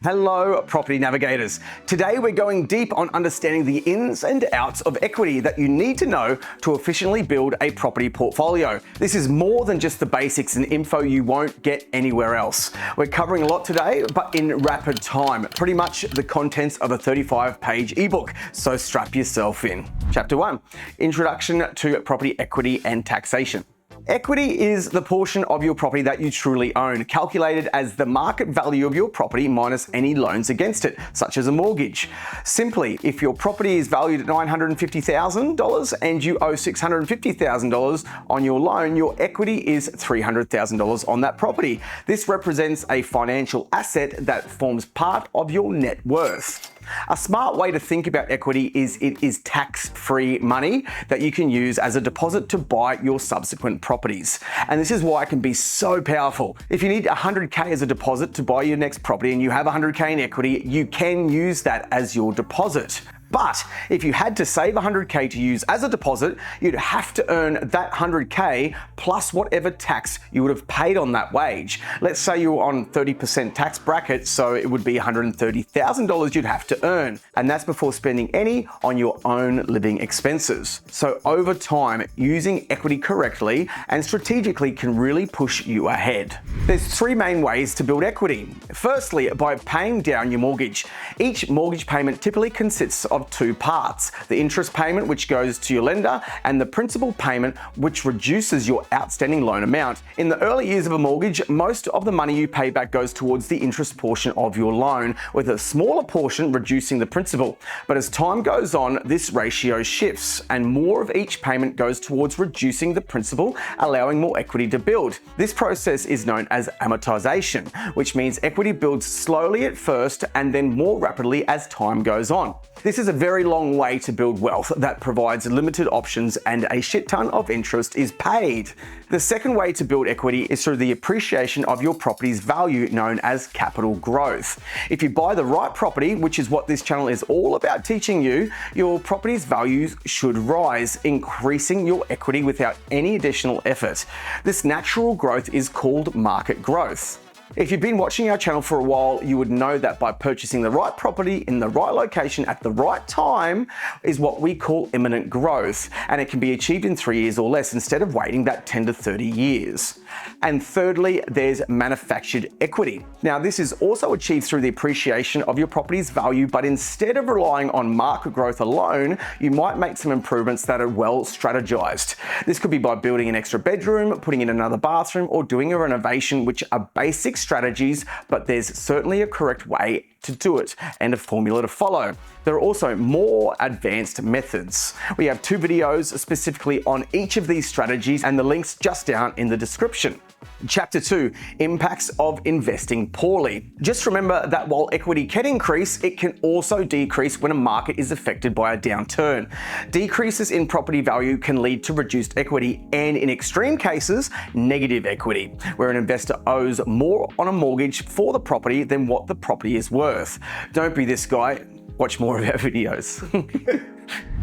Hello, property navigators. Today we're going deep on understanding the ins and outs of equity that you need to know to efficiently build a property portfolio. This is more than just the basics and info you won't get anywhere else. We're covering a lot today, but in rapid time, pretty much the contents of a 35-page ebook, so strap yourself in. Chapter 1, Introduction to Property Equity and Taxation. Equity is the portion of your property that you truly own, calculated as the market value of your property minus any loans against it, such as a mortgage. Simply, if your property is valued at $950,000 and you owe $650,000 on your loan, your equity is $300,000 on that property. This represents a financial asset that forms part of your net worth. A smart way to think about equity is it is tax-free money that you can use as a deposit to buy your subsequent properties. And this is why it can be so powerful. If you need $100K as a deposit to buy your next property and you have $100K in equity, you can use that as your deposit. But if you had to save $100K to use as a deposit, you'd have to earn that $100K plus whatever tax you would have paid on that wage. Let's say you were on 30% tax bracket, so it would be $130,000 you'd have to earn. And that's before spending any on your own living expenses. So over time, using equity correctly and strategically can really push you ahead. There's three main ways to build equity. Firstly, by paying down your mortgage. Each mortgage payment typically consists of two parts: the interest payment, which goes to your lender, and the principal payment, which reduces your outstanding loan amount. In the early years of a mortgage, most of the money you pay back goes towards the interest portion of your loan, with a smaller portion reducing the principal. But as time goes on, this ratio shifts, and more of each payment goes towards reducing the principal, allowing more equity to build. This process is known as amortization, which means equity builds slowly at first and then more rapidly as time goes on. This is a very long way to build wealth that provides limited options and a shit ton of interest is paid. The second way to build equity is through the appreciation of your property's value, known as capital growth. If you buy the right property, which is what this channel is all about teaching you, your property's values should rise, increasing your equity without any additional effort. This natural growth is called market growth. If you've been watching our channel for a while, you would know that by purchasing the right property in the right location at the right time is what we call imminent growth, and it can be achieved in 3 years or less instead of waiting that 10 to 30 years. And thirdly, there's manufactured equity. Now, this is also achieved through the appreciation of your property's value, but instead of relying on market growth alone, you might make some improvements that are well strategized. This could be by building an extra bedroom, putting in another bathroom, or doing a renovation, which are basic strategies, but there's certainly a correct way to do it and a formula to follow. There are also more advanced methods. We have 2 videos specifically on each of these strategies, and the link's just down in the description. Chapter 2, Impacts of Investing Poorly. Just remember that while equity can increase, it can also decrease when a market is affected by a downturn. Decreases in property value can lead to reduced equity and, in extreme cases, negative equity, where an investor owes more on a mortgage for the property than what the property is worth. Don't be this guy. Watch more of our videos.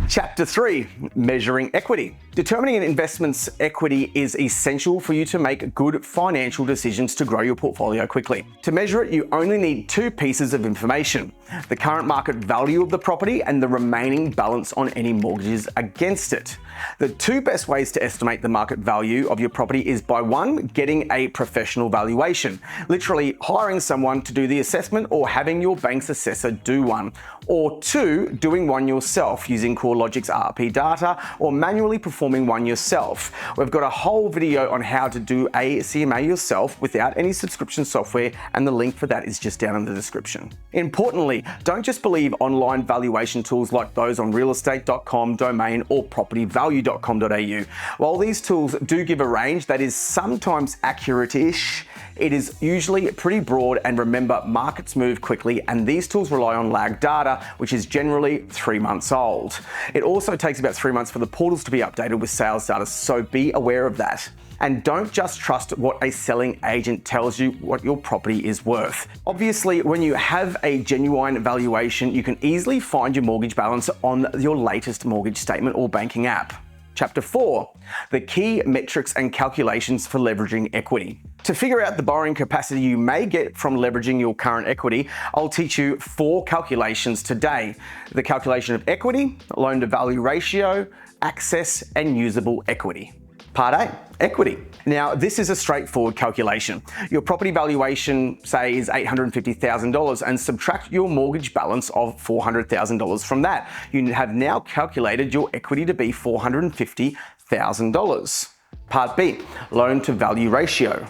Chapter 3, Measuring Equity. Determining an investment's equity is essential for you to make good financial decisions to grow your portfolio quickly. To measure it, you only need 2 pieces of information: the current market value of the property and the remaining balance on any mortgages against it. The 2 best ways to estimate the market value of your property is by 1, getting a professional valuation, literally hiring someone to do the assessment or having your bank's assessor do one, or 2, doing one yourself using CoreLogic's RP data or manually performing one yourself. We've got a whole video on how to do a CMA yourself without any subscription software, and the link for that is just down in the description. Importantly, don't just believe online valuation tools like those on realestate.com, Domain, or propertyvalue.com.au. While these tools do give a range that is sometimes accurate-ish, it is usually pretty broad, and remember, markets move quickly and these tools rely on lag data, which is generally 3 months old. It also takes about 3 months for the portals to be updated with sales data, so be aware of that. And don't just trust what a selling agent tells you what your property is worth. Obviously, when you have a genuine valuation, you can easily find your mortgage balance on your latest mortgage statement or banking app. Chapter 4, the key metrics and calculations for leveraging equity. To figure out the borrowing capacity you may get from leveraging your current equity, I'll teach you 4 calculations today. The calculation of equity, loan-to-value ratio, access, and usable equity. Part A, equity. Now, this is a straightforward calculation. Your property valuation, say, is $850,000 and subtract your mortgage balance of $400,000 from that. You have now calculated your equity to be $450,000. Part B, loan-to-value ratio.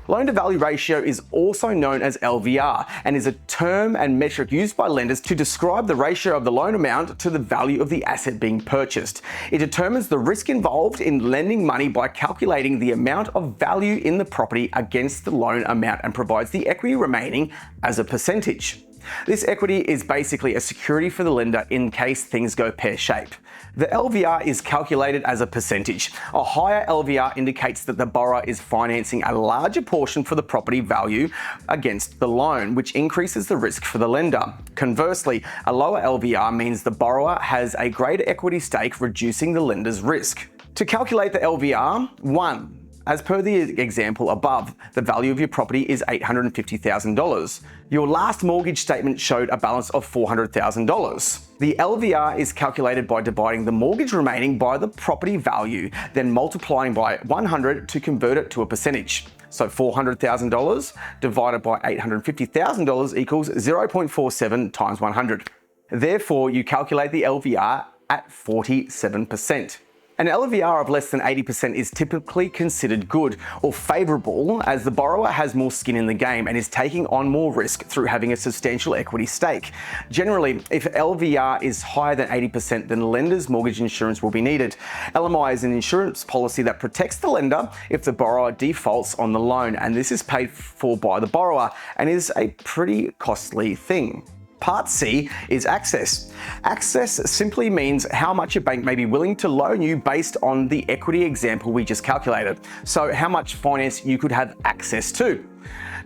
Loan-to-value ratio is also known as LVR and is a term and metric used by lenders to describe the ratio of the loan amount to the value of the asset being purchased. It determines the risk involved in lending money by calculating the amount of value in the property against the loan amount and provides the equity remaining as a percentage. This equity is basically a security for the lender in case things go pear-shaped. The LVR is calculated as a percentage. A higher LVR indicates that the borrower is financing a larger portion for the property value against the loan, which increases the risk for the lender. Conversely, a lower LVR means the borrower has a greater equity stake, reducing the lender's risk. To calculate the LVR, 1. As per the example above, the value of your property is $850,000. Your last mortgage statement showed a balance of $400,000. The LVR is calculated by dividing the mortgage remaining by the property value, then multiplying by 100 to convert it to a percentage. So $400,000 divided by $850,000 equals 0.47 times 100. Therefore, you calculate the LVR at 47%. An LVR of less than 80% is typically considered good or favorable, as the borrower has more skin in the game and is taking on more risk through having a substantial equity stake. Generally, if LVR is higher than 80%, then lender's mortgage insurance will be needed. LMI is an insurance policy that protects the lender if the borrower defaults on the loan, and this is paid for by the borrower and is a pretty costly thing. Part C is access. Access simply means how much your bank may be willing to loan you based on the equity example we just calculated. So how much finance you could have access to.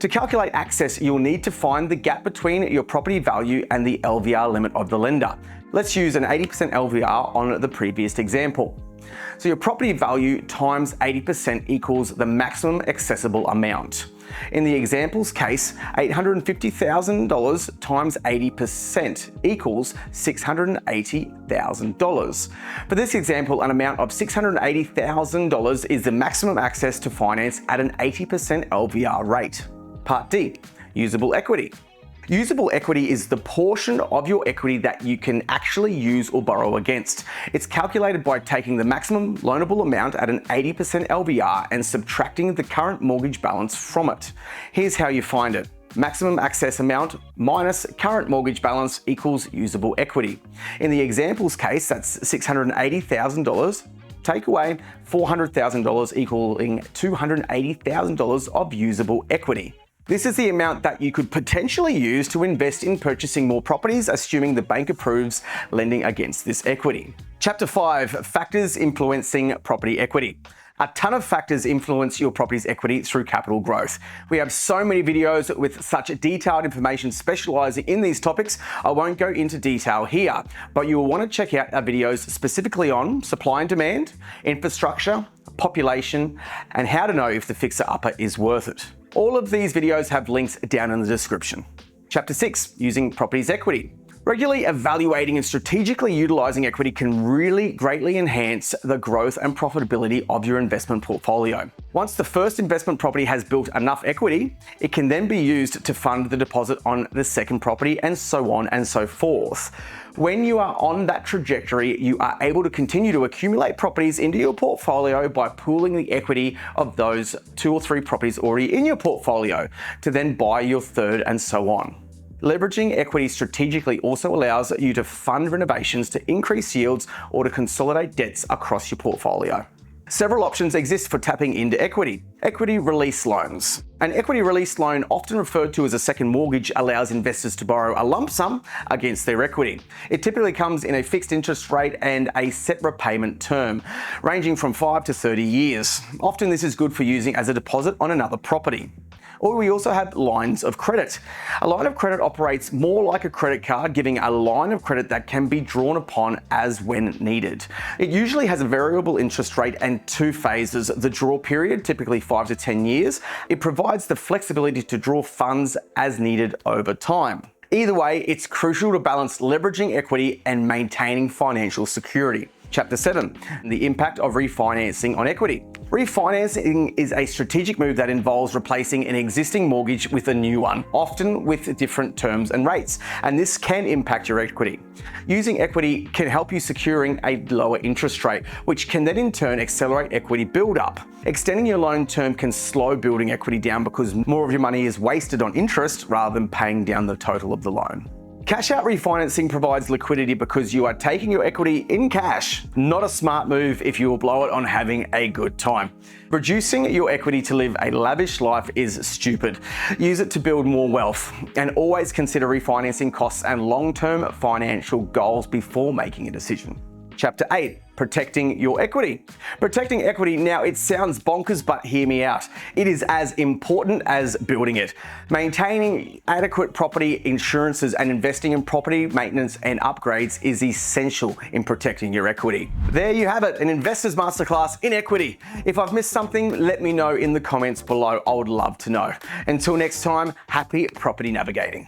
To calculate access, you'll need to find the gap between your property value and the LVR limit of the lender. Let's use an 80% LVR on the previous example. So your property value times 80% equals the maximum accessible amount. In the example's case, $850,000 times 80% equals $680,000. For this example, an amount of $680,000 is the maximum access to finance at an 80% LVR rate. Part D, usable equity. Usable equity is the portion of your equity that you can actually use or borrow against. It's calculated by taking the maximum loanable amount at an 80% LVR and subtracting the current mortgage balance from it. Here's how you find it. Maximum access amount minus current mortgage balance equals usable equity. In the example's case, that's $680,000. Take away $400,000 equaling $280,000 of usable equity. This is the amount that you could potentially use to invest in purchasing more properties, assuming the bank approves lending against this equity. Chapter 5, factors influencing property equity. A ton of factors influence your property's equity through capital growth. We have so many videos with such detailed information specializing in these topics. I won't go into detail here, but you will want to check out our videos specifically on supply and demand, infrastructure, population, and how to know if the fixer-upper is worth it. All of these videos have links down in the description. Chapter 6, using property's equity. Regularly evaluating and strategically utilizing equity can really greatly enhance the growth and profitability of your investment portfolio. Once the first investment property has built enough equity, it can then be used to fund the deposit on the second property, and so on and so forth. When you are on that trajectory, you are able to continue to accumulate properties into your portfolio by pooling the equity of those 2 or 3 properties already in your portfolio to then buy your third, and so on. Leveraging equity strategically also allows you to fund renovations, to increase yields, or to consolidate debts across your portfolio. Several options exist for tapping into equity. Equity release loans. An equity release loan, often referred to as a second mortgage, allows investors to borrow a lump sum against their equity. It typically comes in a fixed interest rate and a set repayment term, ranging from 5 to 30 years. Often this is good for using as a deposit on another property. Or we also have lines of credit. A line of credit operates more like a credit card, giving a line of credit that can be drawn upon as when needed. It usually has a variable interest rate and two phases. The draw period, typically 5 to 10 years. It provides the flexibility to draw funds as needed over time. Either way, it's crucial to balance leveraging equity and maintaining financial security. Chapter 7, the impact of refinancing on equity. Refinancing is a strategic move that involves replacing an existing mortgage with a new one, often with different terms and rates, and this can impact your equity. Using equity can help you securing a lower interest rate, which can then in turn accelerate equity build-up. Extending your loan term can slow building equity down because more of your money is wasted on interest rather than paying down the total of the loan. Cash out refinancing provides liquidity because you are taking your equity in cash. Not a smart move if you will blow it on having a good time. Reducing your equity to live a lavish life is stupid. Use it to build more wealth, and always consider refinancing costs and long-term financial goals before making a decision. Chapter 8, protecting your equity. Protecting equity, now it sounds bonkers, but hear me out. It is as important as building it. Maintaining adequate property insurances and investing in property maintenance and upgrades is essential in protecting your equity. There you have it, an investor's masterclass in equity. If I've missed something, let me know in the comments below. I would love to know. Until next time, happy property navigating.